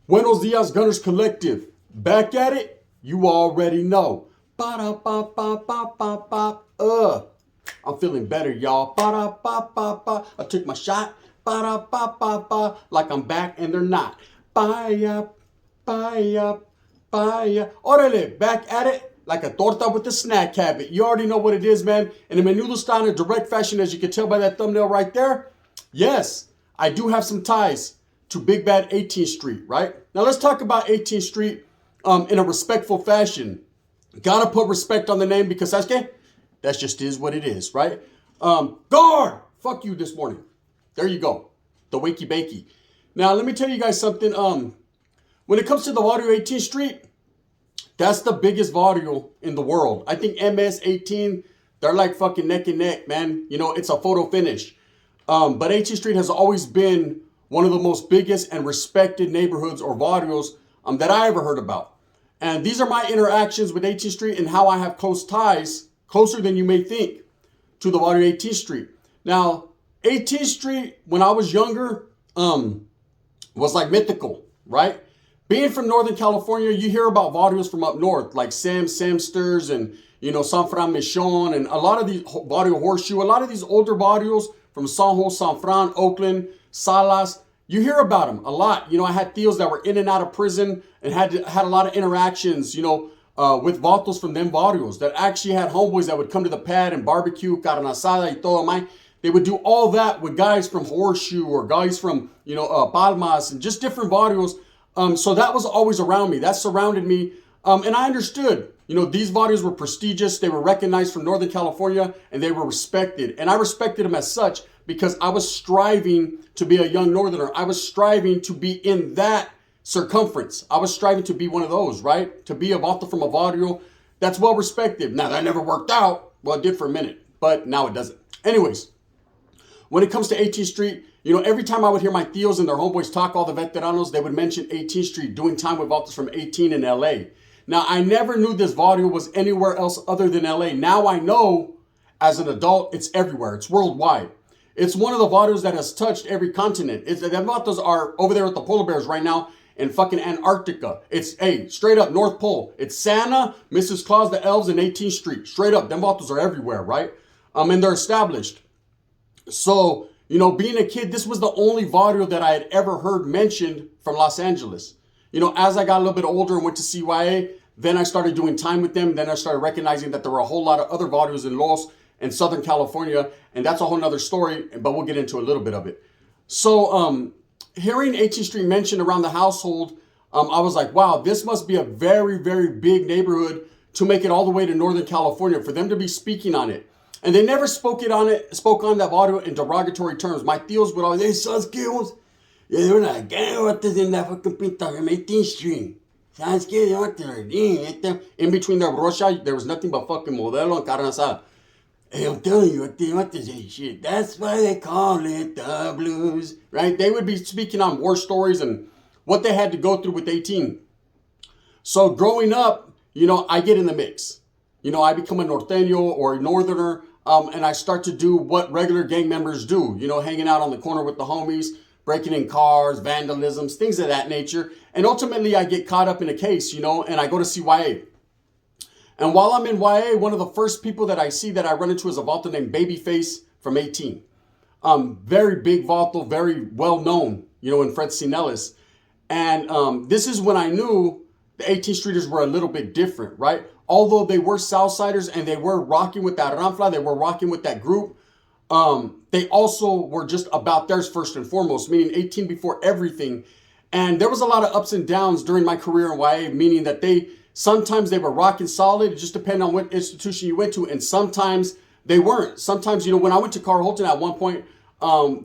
Buenos dias, Gunners Collective. Back at it? You already know. Ba-da-ba-ba-ba-ba-ba. I'm feeling better, y'all. Ba-da-ba-ba-ba. I took my shot. Ba-da-ba-ba-ba. Like I'm back and they're not. Bye-ya, bye-ya, bye-ya. Orale, back at it like a torta with a snack habit. You already know what it is, man. In a menudo style in direct fashion, as you can tell by that thumbnail right there. Yes, I do have some ties to Big Bad 18th Street, right? Now let's talk about 18th Street in a respectful fashion. Gotta put respect on the name because that's just is what it is, right? Guard! Fuck you this morning. There you go. The wakey bakey. Now let me tell you guys something. When it comes to the Barrio 18th Street, that's the biggest barrio in the world. I think MS 18, they're like fucking neck and neck, man. You know, it's a photo finish. But 18th Street has always been one of the most biggest and respected neighborhoods or barrios that I ever heard about. And these are my interactions with 18th Street and how I have close ties, closer than you may think, to the Barrio 18th Street. Now, 18th Street, when I was younger, was like mythical, right? Being from Northern California, you hear about barrios from up north, like Samsters and, you know, San Fran Michon and a lot of these Barrio Horseshoe, a lot of these older barrios from San Jose, San Fran, Oakland, Salas. You hear about them a lot. You know, I had tios that were in and out of prison and had a lot of interactions, you know, with vatos from them barrios that actually had homeboys that would come to the pad and barbecue, carne asada y todo, man. They would do all that with guys from Horseshoe or guys from, you know, Palmas and just different barrios. So that was always around me. That surrounded me. And I understood, you know, these barrios were prestigious. They were recognized from Northern California and they were respected. And I respected them as such because I was striving to be a young Northerner. I was striving to be in that circumference. I was striving to be one of those, right? To be a vato from a barrio that's well respected. Now, that never worked out. Well, it did for a minute, but now it doesn't. Anyways, when it comes to 18th Street, you know, every time I would hear my tios and their homeboys talk, all the veteranos, they would mention 18th Street, doing time with vatos from 18 in LA. Now, I never knew this barrio was anywhere else other than LA. Now I know as an adult, it's everywhere. It's worldwide. It's one of the barrios that has touched every continent. The vatos are over there with the polar bears right now in fucking Antarctica. It's, hey, straight up North Pole. It's Santa, Mrs. Claus, the elves, and 18th Street. Straight up, them vatos are everywhere, right? And they're established. So, you know, being a kid, this was the only barrio that I had ever heard mentioned from Los Angeles. You know, as I got a little bit older and went to CYA, then I started doing time with them. Then I started recognizing that there were a whole lot of other barrios in Los and Southern California. And that's a whole nother story, but we'll get into a little bit of it. So hearing 18th Street mentioned around the household, I was like, wow, this must be a very, very big neighborhood to make it all the way to Northern California, for them to be speaking on it. And they never spoke on that barrio in derogatory terms. My tios would always, hey, sus, ¿qué vamos? You're like, what is in that fucking pinta from 18th Street? In between the brocha, there was nothing but fucking modelo and carne asada. Hey, I'm telling you, what is this shit? That's why they call it the blues, right? They would be speaking on war stories and what they had to go through with 18. So growing up, you know, I get in the mix. You know, I become a norteño or a northerner, and I start to do what regular gang members do, you know, hanging out on the corner with the homies, breaking in cars, vandalisms, things of that nature. And ultimately, I get caught up in a case, you know, and I go to CYA. And while I'm in YA, one of the first people that I see that I run into is a vato named Babyface from 18. Very big vato, very well known, you know, in Fred Sinellis. And this is when I knew the 18th Streeters were a little bit different, right? Although they were Southsiders and they were rocking with that Ranfla, they were rocking with that group, they also were just about theirs first and foremost, meaning 18 before everything. And there was a lot of ups and downs during my career in YA, meaning that sometimes they were rocking solid, it just depended on what institution you went to, and sometimes they weren't. Sometimes, you know, when I went to Carl Holton at one point,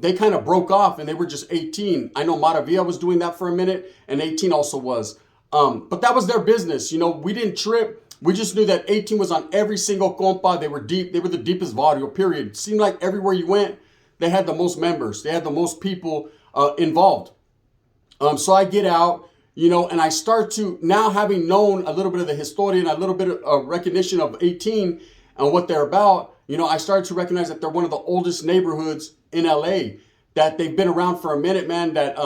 they kind of broke off and they were just 18. I know Maravilla was doing that for a minute, and 18 also was. But that was their business. You know, we didn't trip. We just knew that 18 was on every single compa. They were deep. They were the deepest Barrio, period. It seemed like everywhere you went, they had the most members. They had the most people involved. So I get out, and I start to, now having known a little bit of the historian, a little bit of recognition of 18 and what they're about, I started to recognize that they're one of the oldest neighborhoods in LA, that they've been around for a minute, man, that,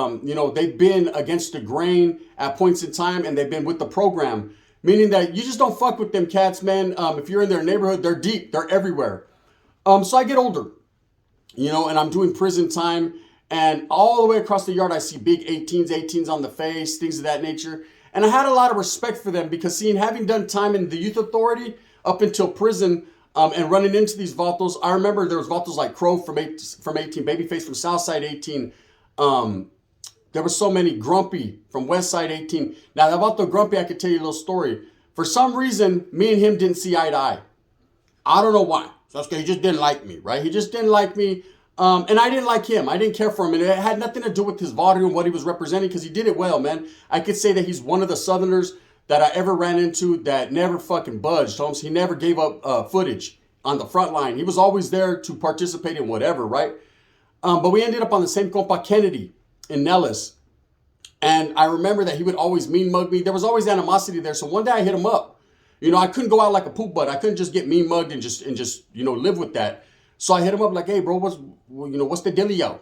they've been against the grain at points in time, and they've been with the program, meaning that you just don't fuck with them cats, man. If you're in their neighborhood, they're deep, they're everywhere. So I get older, and I'm doing prison time. And all the way across the yard, I see big 18s on the face, things of that nature. And I had a lot of respect for them because having done time in the youth authority up until prison and running into these vatos, I remember there was vatos like Crow from 18, Babyface from Southside 18. There were so many. Grumpy from Westside 18. Now, about the Grumpy, I could tell you a little story. For some reason, me and him didn't see eye to eye. I don't know why. So he just didn't like me, right? He just didn't like me. And I didn't like him. I didn't care for him. And it had nothing to do with his Barrio and what he was representing, because he did it well, man. I could say that he's one of the Southerners that I ever ran into that never fucking budged, Holmes. He never gave up footage on the front line. He was always there to participate in whatever, right? But we ended up on the same compa, Kennedy, in Nellis. And I remember that he would always mean mug me. There was always animosity there. So one day I hit him up. I couldn't go out like a poop butt. I couldn't just get mean mugged and just live with that. So I hit him up like, hey, bro, what's the dealio?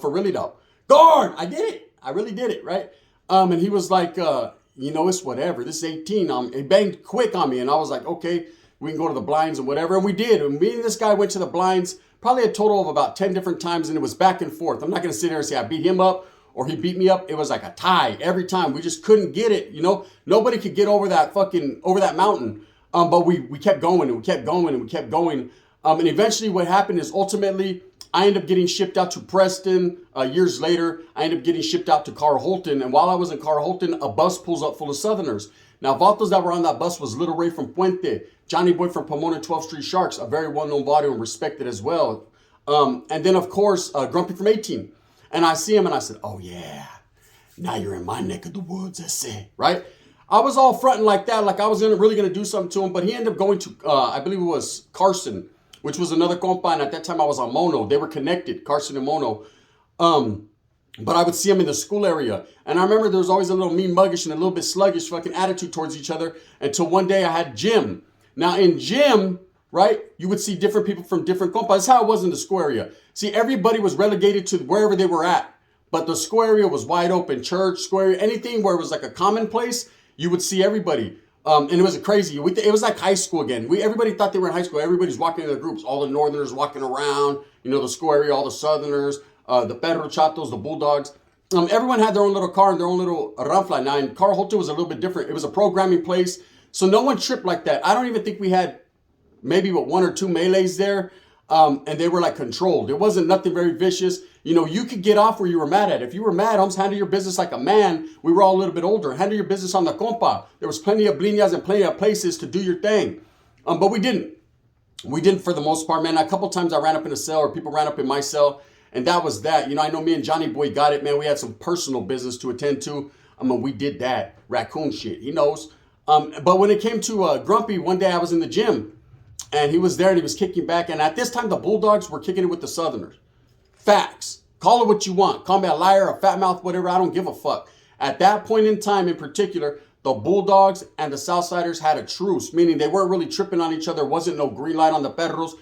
For really though. Guard, I did it. I really did it, right? And he was like, it's whatever. This is 18. He banged quick on me. And I was like, okay, we can go to the blinds and whatever. And we did. And me and this guy went to the blinds probably a total of about 10 different times. And it was back and forth. I'm not going to sit there and say I beat him up or he beat me up. It was like a tie every time. We just couldn't get it. Nobody could get over that mountain. But we kept going and we kept going and we kept going. And eventually what happened is ultimately I ended up getting shipped out to Preston. Years later, I ended up getting shipped out to Carl Holton. And while I was in Carl Holton, a bus pulls up full of Southerners. Now, vatos that were on that bus was Little Ray from Puente, Johnny Boy from Pomona 12th Street Sharks, a very well-known Barrio and respected as well. And then, of course, Grumpy from 18. And I see him and I said, oh, yeah, now you're in my neck of the woods, I say, right? I was all fronting like that, like I was really going to do something to him. But he ended up going to, I believe it was Carson, which was another compa, and at that time I was on Mono. They were connected, Carson and Mono. But I would see him in the school area. And I remember there was always a little mean muggish and a little bit sluggish fucking attitude towards each other until one day I had gym. Now in gym, right, you would see different people from different compas. That's how it was in the school area. See, everybody was relegated to wherever they were at. But the school area was wide open. Church, school area, anything where it was like a common place, you would see everybody. And it was crazy. It was like high school again. Everybody thought they were in high school. Everybody's walking in their groups. All the Northerners walking around. The school area, all the Southerners, the Perro Chatos, the Bulldogs. Everyone had their own little car and their own little ranfla. Now, in Carl Holton was a little bit different. It was a programming place. So no one tripped like that. I don't even think we had maybe one or two melees there. And they were like controlled. It wasn't nothing very vicious. You could get off where you were mad at. If you were mad, Holmes, handle your business like a man. We were all a little bit older. Handle your business on the compa. There was plenty of bliñas and plenty of places to do your thing. But we didn't. We didn't for the most part, man. A couple times I ran up in a cell or people ran up in my cell. And that was that. I know me and Johnny Boy got it, man. We had some personal business to attend to. We did that. Raccoon shit. He knows. But when it came to Grumpy, one day I was in the gym. And he was there and he was kicking back. And at this time, the Bulldogs were kicking it with the Southerners. Facts. Call it what you want. Call me a liar, a fat mouth, whatever. I don't give a fuck. At that point in time in particular, the Bulldogs and the Southsiders had a truce, meaning they weren't really tripping on each other. Wasn't no green light on the Perros.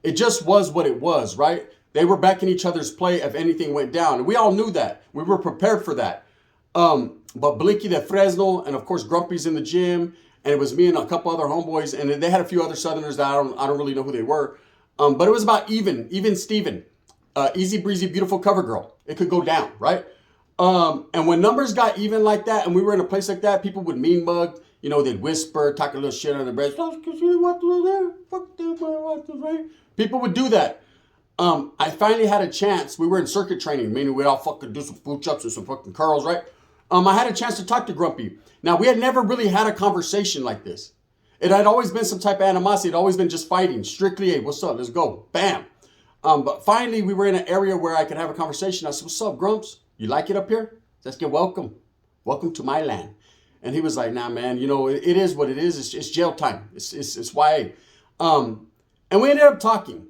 It just was what it was, right? They were backing each other's play if anything went down. And we all knew that. We were prepared for that. But Blinky de Fresno and, of course, Grumpy's in the gym. And it was me and a couple other homeboys. And they had a few other Southerners that I don't really know who they were. But it was about even Steven. Easy breezy, beautiful cover girl. It could go down, right? And when numbers got even like that, and we were in a place like that, people would mean mug. They'd whisper, talk a little shit on their breath. People would do that. I finally had a chance. We were in circuit training, meaning we'd all fucking do some push-ups and some fucking curls, right? I had a chance to talk to Grumpy. Now, we had never really had a conversation like this. It had always been some type of animosity. It had always been just fighting. Strictly, hey, what's up? Let's go. Bam. But finally, we were in an area where I could have a conversation. I said, what's up, Grumps? You like it up here? Let's get welcome. Welcome to my land. And he was like, nah, man, you know, it is what it is. It's jail time. It's YA. And we ended up talking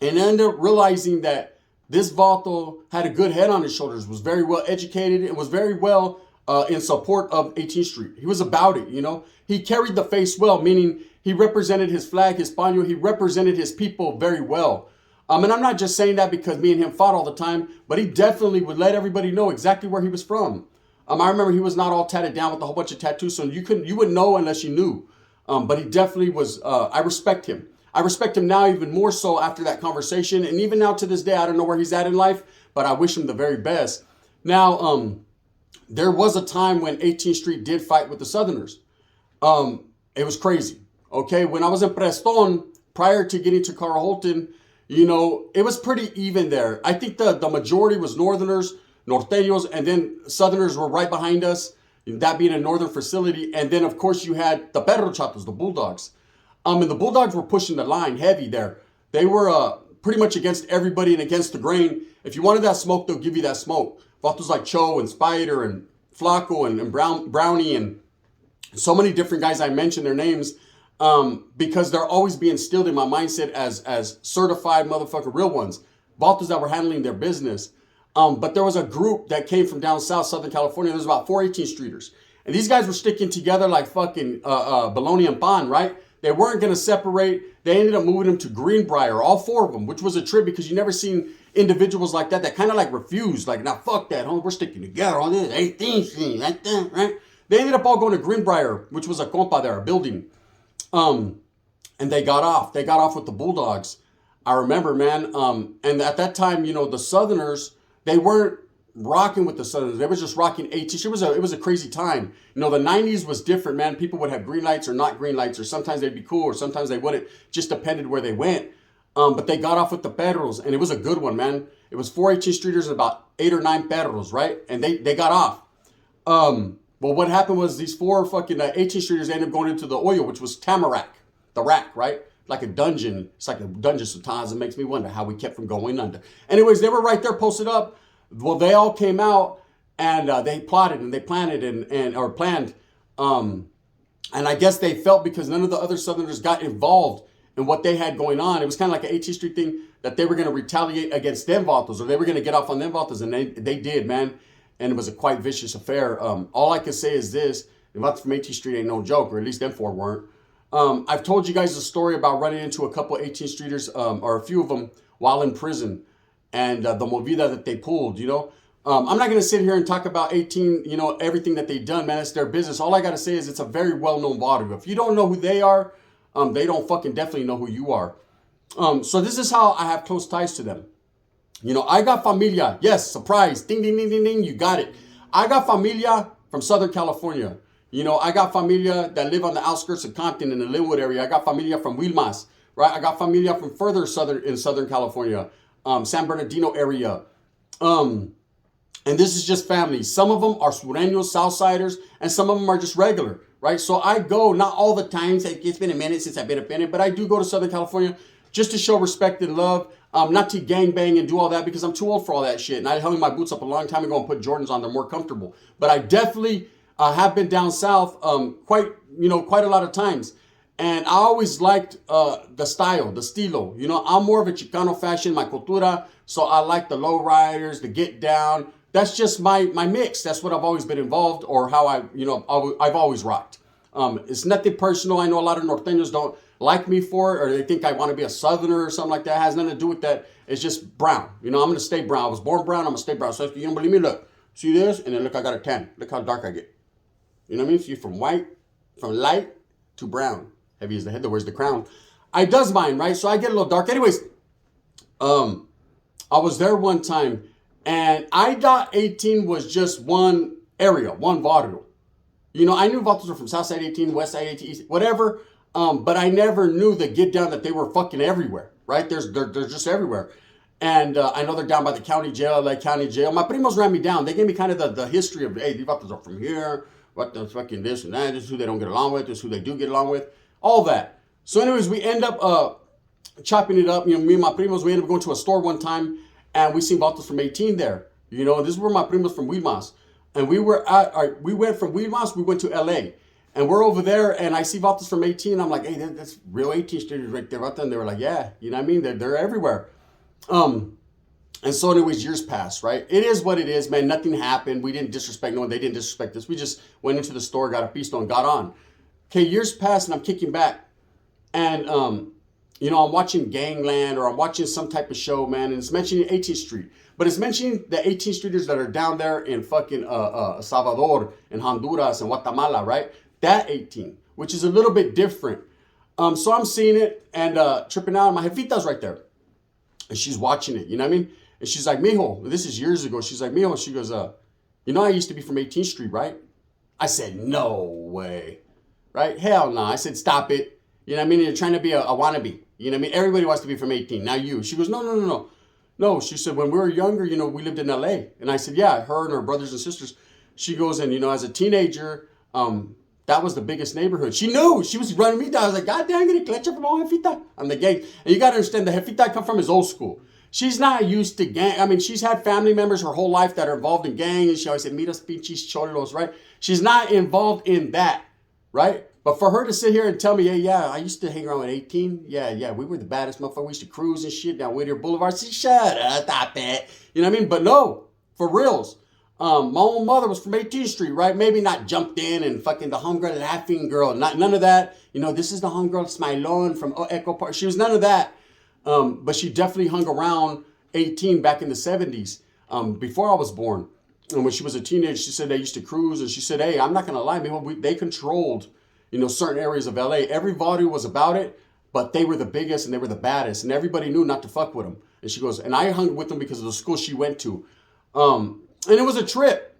and ended up realizing that this Vato had a good head on his shoulders, was very well educated, and was very well in support of 18th Street. He was about it, you know. He carried the face well, meaning he represented his flag, his paño. He represented his people very well. And I'm not just saying that because me and him fought all the time, but he definitely would let everybody know exactly where he was from. I remember he was not all tatted down with a whole bunch of tattoos, so you wouldn't know unless you knew. But he definitely was. I respect him. I respect him now even more so after that conversation, and even now to this day, I don't know where he's at in life, but I wish him the very best. Now, there was a time when 18th Street did fight with the Southerners. It was crazy. Okay, when I was in Preston, prior to getting to Carl Holton, you know, it was pretty even there. I think the majority was Northerners, Norteños, and then Southerners were right behind us, that being a northern facility. And then, of course, you had the Perro Chatos, the Bulldogs. And the Bulldogs were pushing the line heavy there. They were pretty much against everybody and against the grain. If you wanted that smoke, they'll give you that smoke. Vatos like Cho and Spider and Flaco and Brownie and so many different guys, I mentioned their names because they're always being instilled in my mindset as certified motherfucker real ones. Vatos that were handling their business. But there was a group that came from down south, Southern California. There's about 4 18th Streeters. And these guys were sticking together like fucking bologna and pan, right? They weren't going to separate. They ended up moving them to Greenbrier, all 4 of them, which was a trip because you never seen individuals like that kind of like refused. Like, nah, fuck that, homie. We're sticking together on this 18th Street, like that, right? They ended up all going to Greenbrier, which was a compa there, a building. And they got off. They got off with the Bulldogs. I remember, man. And at that time, you know, the Southerners, they weren't rocking with the Southerners. They were just rocking 18th. It was a crazy time. You know, the 90s was different, man. People would have green lights or not green lights, or sometimes they'd be cool, or sometimes they wouldn't. Just depended where they went. But they got off with the Perros, and it was a good one, man. It was 4 18th Streeters and about 8 or 9 Perros, right? And they got off. Well, what happened was these 4 fucking 18th Streeters ended up going into the Oyo, which was Tamarack, the rack, right? Like a dungeon. It's like a dungeon sometimes. It makes me wonder how we kept from going under. Anyways, they were right there posted up. Well, they all came out and they plotted and they planted or planned. And I guess they felt because none of the other Southerners got involved in what they had going on. It was kind of like an 18th Street thing that they were going to retaliate against them Vatos, or they were going to get off on them Vatos. And they did, man. And it was a quite vicious affair. All I can say is this. The Vatos from 18th Street ain't no joke, or at least them 4 weren't. I've told you guys a story about running into a couple 18th Streeters, or a few of them, while in prison. And the movida that they pulled, you know. I'm not going to sit here and talk about 18, you know, everything that they've done, man. It's their business. All I got to say is it's a very well-known barrio. If you don't know who they are, they don't fucking definitely know who you are. So this is how I have close ties to them. You know, I got familia. Yes, surprise. Ding, ding, ding, ding, ding. You got it. I got familia from Southern California. You know, I got familia that live on the outskirts of Compton in the Linwood area. I got familia from Wilmas, right? I got familia from further in Southern California, San Bernardino area. And this is just family. Some of them are Sureños, Southsiders, and some of them are just regular, right? So I go, not all the time. It's been a minute since I've been up in it, but I do go to Southern California just to show respect and love. Not to gangbang and do all that because I'm too old for all that shit. And I hung my boots up a long time ago and put Jordans on. They're more comfortable. But I definitely have been down south quite a lot of times. And I always liked the style, the estilo. You know, I'm more of a Chicano fashion, my cultura. So I like the low riders, the get down. That's just my mix. That's what I've always been involved, or how I've always rocked. It's nothing personal. I know a lot of Norteños don't like me for it, or they think I want to be a Southerner or something like that. It has nothing to do with that. It's just brown. You know, I'm going to stay brown. I was born brown. I'm going to stay brown. So if you don't believe me, look. See this? And then look, I got a tan. Look how dark I get. You know what I mean? See, from light to brown. Heavy is the head that wears the crown. I does mine, right? So I get a little dark. Anyways, I was there one time, and I thought 18 was just one area, one barrio. You know, I knew Vatos were from Southside 18, Westside 18, East, whatever. But I never knew the get down that they were fucking everywhere, right? They're just everywhere. And I know they're down by the county jail, like county jail. My primos ran me down. They gave me kind of the history of, hey, these Vatos are from here. What the fucking this and that. This is who they don't get along with. This is who they do get along with. All that. So anyways, we end up chopping it up. You know, me and my primos, we ended up going to a store one time, and we seen Vatos from 18 there. You know, this is where my primos from Wilmas. And we went from Weedmas, we went to LA. And we're over there, and I see vatos from 18. I'm like, hey, that's real 18 streeters right there. And they were like, yeah, you know what I mean? They're everywhere. And so anyways, years passed, right? It is what it is, man. Nothing happened. We didn't disrespect no one. They didn't disrespect us. We just went into the store, got a pisto, and got on. Okay, years passed, and I'm kicking back. And, I'm watching Gangland, or I'm watching some type of show, man, and it's mentioning 18th Street. But it's mentioning the 18th Streeters that are down there in fucking Salvador, and Honduras, and Guatemala, right? That 18, which is a little bit different. So I'm seeing it and tripping out. My jefita's right there. And she's watching it, you know what I mean? And she's like, mijo, this is years ago. She's like, mijo, she goes, I used to be from 18th Street, right? I said, no way, right? Hell no. I said, stop it. You know what I mean? You're trying to be a wannabe. You know what I mean? Everybody wants to be from 18. Now you. She goes, no. No, she said, when we were younger, we lived in LA. And I said, yeah, her and her brothers and sisters. She goes, and, as a teenager, that was the biggest neighborhood. She knew. She was running me down. I was like, God damn, I'm going to clutch up my jefita. I'm the gang. And you got to understand, the jefita I come from is old school. She's not used to gang. I mean, she's had family members her whole life that are involved in gangs. She always said, miras pinches cholos, right? She's not involved in that, right? But for her to sit here and tell me, hey, yeah, I used to hang around with 18. Yeah, we were the baddest motherfucker. We used to cruise and shit down Whittier Boulevard. See, shut up, stop it. You know what I mean? But no, for reals. My own mother was from 18th Street, right? Maybe not jumped in and fucking the homegirl laughing girl. None of that. This is the homegirl Smilon from Echo Park. She was none of that. But she definitely hung around 18 back in the 70s, before I was born. And when she was a teenager, she said they used to cruise. And she said, hey, I'm not going to lie, man, they controlled, certain areas of LA. Every volume was about it, but they were the biggest and they were the baddest. And everybody knew not to fuck with them. And she goes, and I hung with them because of the school she went to. And it was a trip.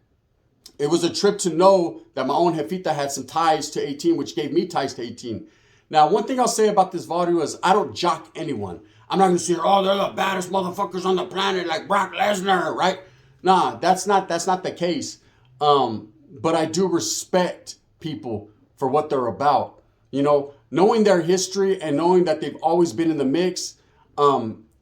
It was a trip to know that my own jefita had some ties to 18, which gave me ties to 18. Now, one thing I'll say about this volume is I don't jock anyone. I'm not going to say, oh, they're the baddest motherfuckers on the planet like Brock Lesnar, right? Nah, that's not the case. But I do respect people for what they're about. Knowing their history and knowing that they've always been in the mix,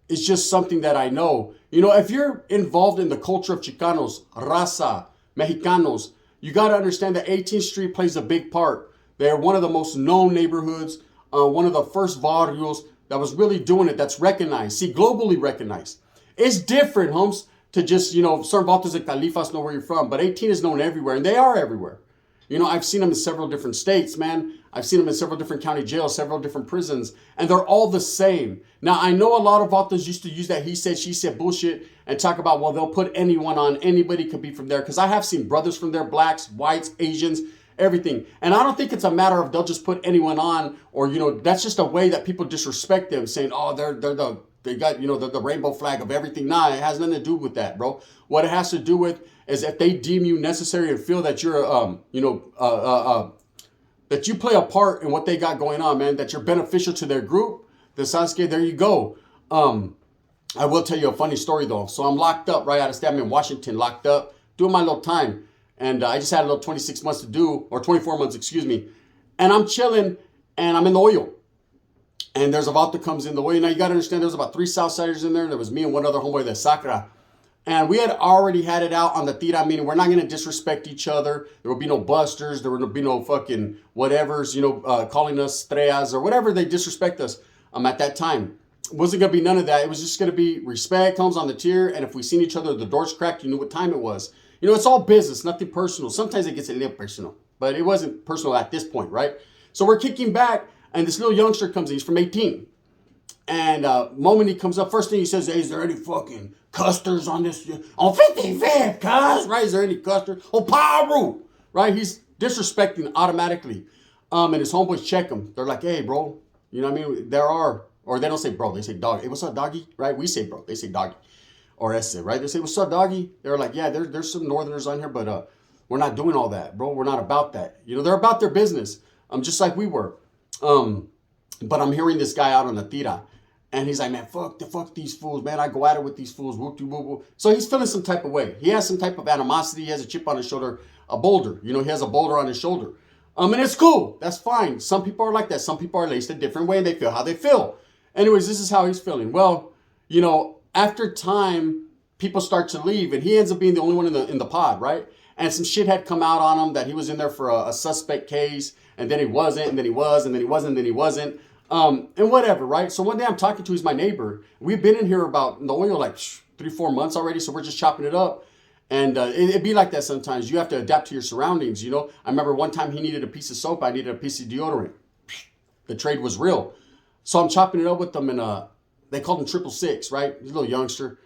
it's just something that I know. If you're involved in the culture of Chicanos, Raza, Mexicanos, you got to understand that 18th Street plays a big part. They're one of the most known neighborhoods, one of the first barrios that was really doing it, that's recognized. See, globally recognized. It's different, Holmes, to just, certain vatos and califas know where you're from, but 18 is known everywhere, and they are everywhere. I've seen them in several different states, man. I've seen them in several different county jails, several different prisons, and they're all the same. Now, I know a lot of vatos used to use that he said, she said bullshit and talk about, well, they'll put anyone on. Anybody could be from there, because I have seen brothers from there, blacks, whites, Asians, everything. And I don't think it's a matter of they'll just put anyone on, or, that's just a way that people disrespect them, saying, oh, they got, the rainbow flag of everything. Nah, it has nothing to do with that, bro. What it has to do with is if they deem you necessary and feel that you're, that you play a part in what they got going on, man, that you're beneficial to their group, the Sasuke, there you go. I will tell you a funny story, though. So I'm locked up right out of state. I'm in Washington, locked up, doing my little time. And I just had a little 26 months to do, or 24 months, excuse me. And I'm chilling, and I'm in the oil. And there's a vato that comes in the oil. Now, you got to understand, there was about 3 Southsiders in there. There was me and one other homeboy, the Sakra. And we had already had it out on the tira, meaning we're not going to disrespect each other. There will be no busters. There will be no fucking whatevers, calling us strellas or whatever they disrespect us at that time. It wasn't going to be none of that. It was just going to be respect, homes on the tier. And if we seen each other, the doors cracked, you knew what time it was. It's all business, nothing personal. Sometimes it gets a little personal, but it wasn't personal at this point, right? So we're kicking back, and this little youngster comes in. He's from 18. And moment he comes up, first thing he says, hey, is there any fucking custers on this? On 55, cuz, right? Is there any custard? Oh, Paru, right? He's disrespecting automatically. And his homeboys check him. They're like, hey, bro, you know what I mean? There are, or they don't say bro, they say dog. Hey, what's up, doggy? Right? We say bro, they say doggy. Or esse, right? They say, what's up, doggy? They're like, yeah, there's some northerners on here, but we're not doing all that, bro. We're not about that. They're about their business, just like we were. But I'm hearing this guy out on the tira. And he's like, man, fuck these fools, man. I go at it with these fools. Whoop, whoop, whoop. So he's feeling some type of way. He has some type of animosity. He has a chip on his shoulder, a boulder. He has a boulder on his shoulder. And it's cool. That's fine. Some people are like that. Some people are laced a different way, and they feel how they feel. Anyways, this is how he's feeling. Well, after time, people start to leave, and he ends up being the only one in the pod, right? And some shit had come out on him that he was in there for a suspect case, and then he wasn't, and then he was, and then he wasn't, and then he wasn't. And whatever, right? So one day I'm talking to, he's my neighbor. We've been in here about in the oil like 3-4 months already, so we're just chopping it up. And it'd be like that sometimes. You have to adapt to your surroundings, you know? I remember one time he needed a piece of soap, I needed a piece of deodorant. The trade was real. So I'm chopping it up with them, and they called him 666, right? He's a little youngster.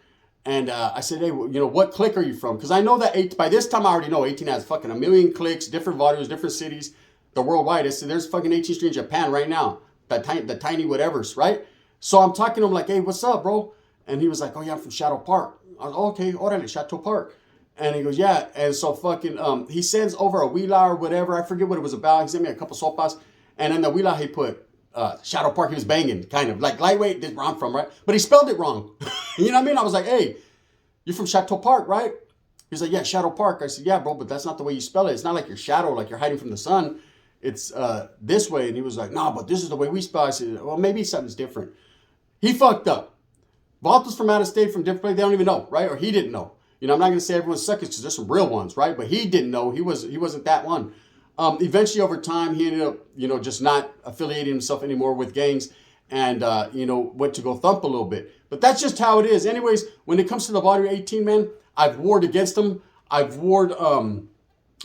And I said, hey, you know, what clique are you from? Because I know that by this time I already know 18 has fucking a million cliques, different volumes, different cities, the worldwide. There's fucking 18th Street in Japan right now. The tiny whatevers, right? So I'm talking to him like, hey, what's up, bro? And he was like, oh, yeah, I'm from Shadow Park. I was like, oh, okay, orale, Chateau Park. And he goes, yeah. And so fucking, he sends over a huila or whatever. I forget what it was about. He sent me a couple sopas. And in the huila, he put Shadow Park. He was banging, kind of. Like lightweight, this where I'm from, right? But he spelled it wrong. You know what I mean? I was like, hey, you're from Chateau Park, right? He's like, yeah, Shadow Park. I said, yeah, bro, but that's not the way you spell it. It's not like your shadow, like you're hiding from the sun. It's this way. And he was like, no, but this is the way we spell it. I said, well, maybe something's different. He fucked up. Vatos from out of state, from different places, they don't even know, right? Or he didn't know. You know, I'm not going to say everyone's suckers because there's some real ones, right? But he didn't know. He wasn't that one. Eventually, over time, he ended up, you know, just not affiliating himself anymore with gangs and, you know, went to go thump a little bit. But that's just how it is. Anyways, when it comes to the Barrio 18, man, I've warred against them. I've warred,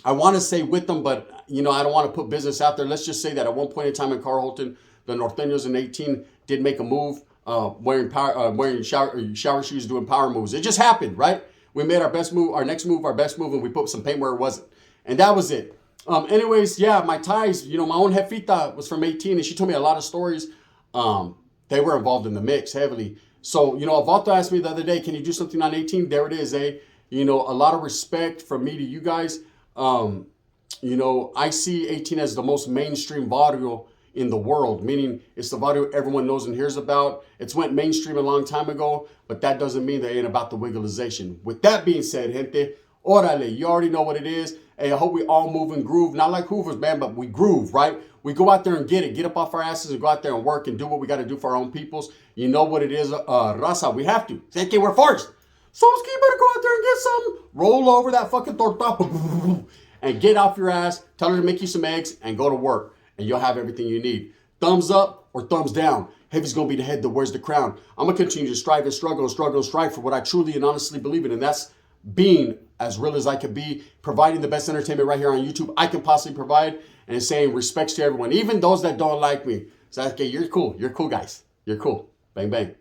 I want to say with them, but, you know, I don't want to put business out there. Let's just say that at one point in time in Carlton, the Norteños in 18 did make a move, wearing shower shoes, doing power moves. It just happened, right? We made our best move, our next move, our best move, and we put some paint where it wasn't. And that was it. Anyways, yeah, my ties, you know, my own jefita was from 18, and she told me a lot of stories. They were involved in the mix heavily. So, you know, Vato asked me the other day, can you do something on 18? There it is, eh? You know, a lot of respect from me to you guys. You know, I see 18 as the most mainstream barrio in the world, meaning it's the barrio everyone knows and hears about. It's went mainstream a long time ago, but that doesn't mean they ain't about the wiggleization. With that being said, gente, orale, you already know what it is. Hey, I hope we all move and groove. Not like Hoovers, man, but we groove, right? We go out there and get it. Get up off our asses and go out there and work and do what we got to do for our own peoples. You know what it is, raza. We have to. Say, okay, we're forced. So you better go out there and get something. Roll over that fucking torta and get off your ass. Tell her to make you some eggs and go to work. And you'll have everything you need. Thumbs up or thumbs down. Heavy's going to be the head that wears the crown. I'm going to continue to strive and struggle and struggle and strive for what I truly and honestly believe in. And that's being as real as I could be, providing the best entertainment right here on YouTube I can possibly provide, and saying respects to everyone, even those that don't like me. So, okay, you're cool. You're cool, guys. You're cool. Bang, bang.